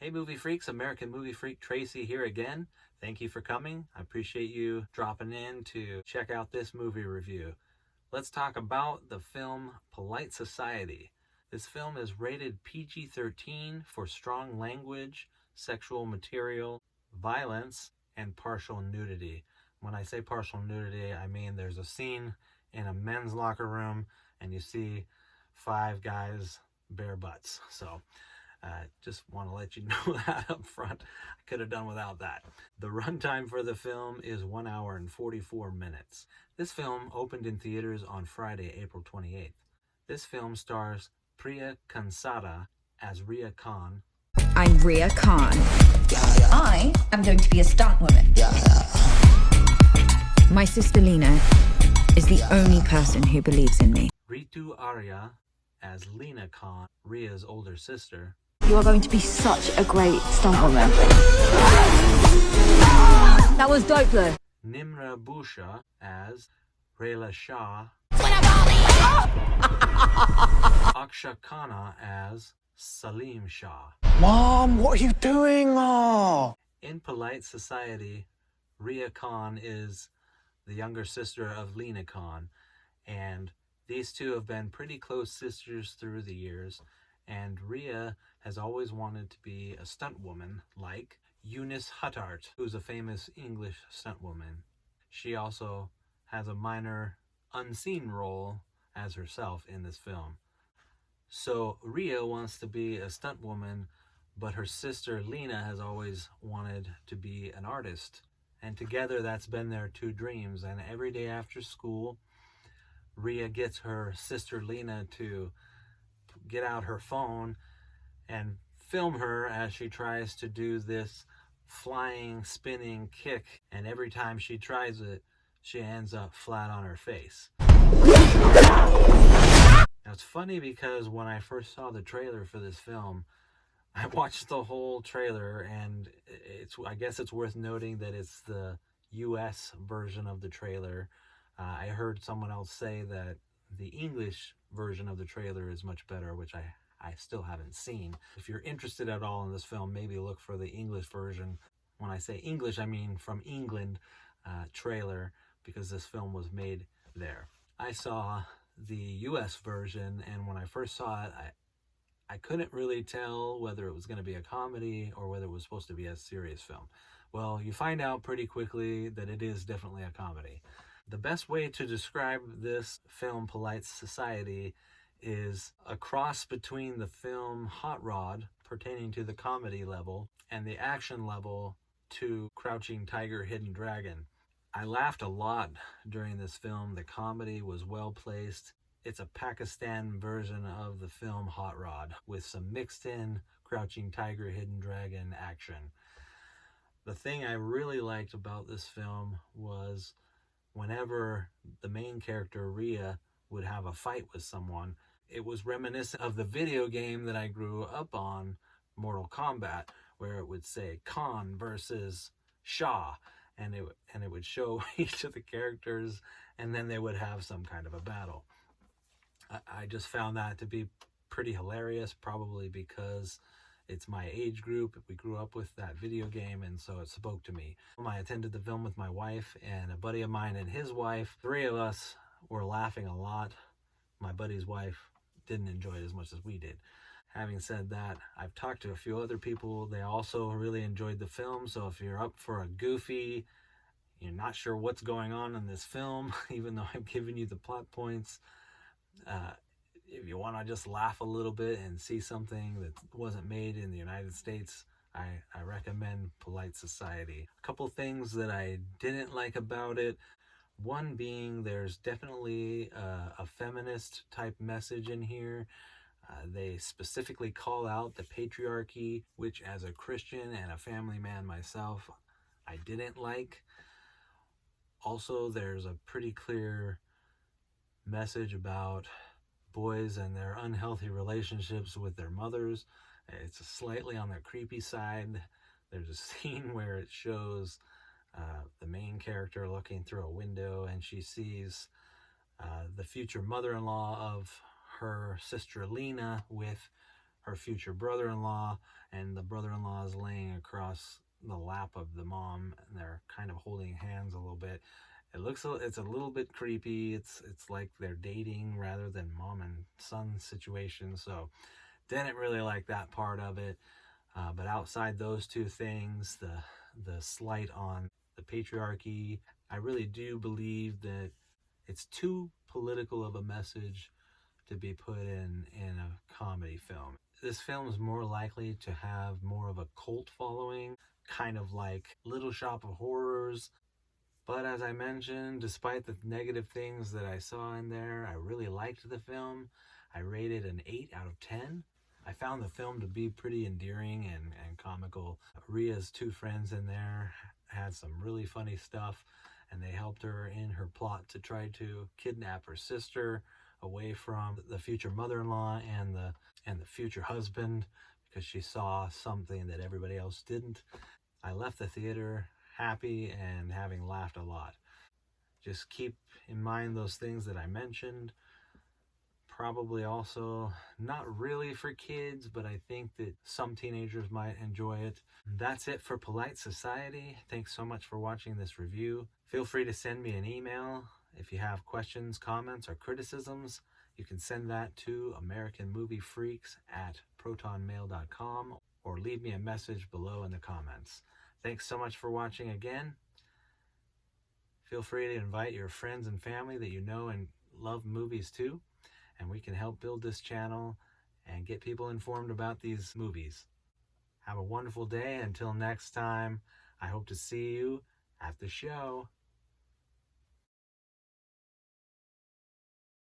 Hey movie freaks, American movie freak Tracy here again. Thank you for coming. I appreciate you dropping in to check out this movie review. Let's talk about the film Polite Society. This film is rated PG-13 for strong language, sexual material, violence, and partial nudity. When I say partial nudity, I mean there's a scene in a men's locker room and you see 5 guys bare butts. So just want to let you know that up front. I could have done without that. The runtime for the film is 1 hour and 44 minutes. This film opened in theaters on Friday, April 28th. This film stars Priya Kansara as Ria Khan. I'm Ria Khan. I am going to be a stunt woman. My sister Lena is the only person who believes in me. Ritu Arya as Lena Khan, Ria's older sister. You are going to be such a great stunt woman. That was dope though. Nimra Busha as Rayla Shah. Aksha Khanna as Salim Shah. Mom, what are you doing? Oh. In Polite Society, Ria Khan is the younger sister of Lena Khan, and these two have been pretty close sisters through the years, and Ria has always wanted to be a stunt woman like Eunice Huttart, who's a famous English stunt woman. She also has a minor unseen role as herself in this film. So Ria wants to be a stunt woman, but her sister Lena has always wanted to be an artist. And together that's been their two dreams. And every day after school, Ria gets her sister Lena to get out her phone and film her as she tries to do this flying, spinning kick. And every time she tries it, she ends up flat on her face. Now it's funny because when I first saw the trailer for this film, I watched the whole trailer, and I guess it's worth noting that it's the US version of the trailer. I heard someone else say that the English version of the trailer is much better, which I still haven't seen. If you're interested at all in this film, maybe look for the English version. When I say English, I mean from England trailer, because this film was made there. I saw the US version, and when I first saw it, I couldn't really tell whether it was going to be a comedy or whether it was supposed to be a serious film. Well, you find out pretty quickly that it is definitely a comedy. The best way to describe this film, Polite Society, is a cross between the film Hot Rod, pertaining to the comedy level, and the action level to Crouching Tiger, Hidden Dragon. I laughed a lot during this film. The comedy was well placed. It's a Pakistan version of the film Hot Rod with some mixed in Crouching Tiger, Hidden Dragon action. The thing I really liked about this film was whenever the main character, Ria, would have a fight with someone, it was reminiscent of the video game that I grew up on, Mortal Kombat, where it would say Khan versus Shah, and it would show each of the characters, and then they would have some kind of a battle. I just found that to be pretty hilarious, probably because it's my age group. We grew up with that video game, and so it spoke to me. I attended the film with my wife and a buddy of mine and his wife. 3 of us were laughing a lot. My buddy's wife didn't enjoy it as much as we did. Having said that, I've talked to a few other people. They also really enjoyed the film, so if you're up for a goofy, you're not sure what's going on in this film, even though I'm giving you the plot points, if you want to just laugh a little bit and see something that wasn't made in the United States, I recommend Polite Society. A couple things that I didn't like about it. One being there's definitely a feminist type message in here. They specifically call out the patriarchy, which as a Christian and a family man myself, I didn't like. Also, there's a pretty clear message about boys and their unhealthy relationships with their mothers. It's slightly on the creepy side. There's a scene where it shows the main character looking through a window, and she sees the future mother-in-law of her sister Lena with her future brother-in-law, and the brother-in-law is laying across the lap of the mom, and they're kind of holding hands a little bit. It's a little bit creepy. It's like they're dating rather than mom and son situation. So didn't really like that part of it. But outside those two things, the slight on the patriarchy, I really do believe that it's too political of a message to be put in a comedy film. This film is more likely to have more of a cult following, kind of like Little Shop of Horrors. But as I mentioned, despite the negative things that I saw in there, I really liked the film. I rated an 8 out of 10. I found the film to be pretty endearing and comical. Ria's two friends in there had some really funny stuff, and they helped her in her plot to try to kidnap her sister away from the future mother-in-law and the future husband, because she saw something that everybody else didn't. I left the theater happy and having laughed a lot. Just keep in mind those things that I mentioned. Probably also not really for kids, but I think that some teenagers might enjoy it. That's it for Polite Society. Thanks so much for watching this review. Feel free to send me an email if you have questions, comments, or criticisms. You can send that to AmericanMovieFreaks@protonmail.com or leave me a message below in the comments. Thanks so much for watching again. Feel free to invite your friends and family that you know and love movies too, and we can help build this channel and get people informed about these movies. Have a wonderful day. Until next time, I hope to see you at the show.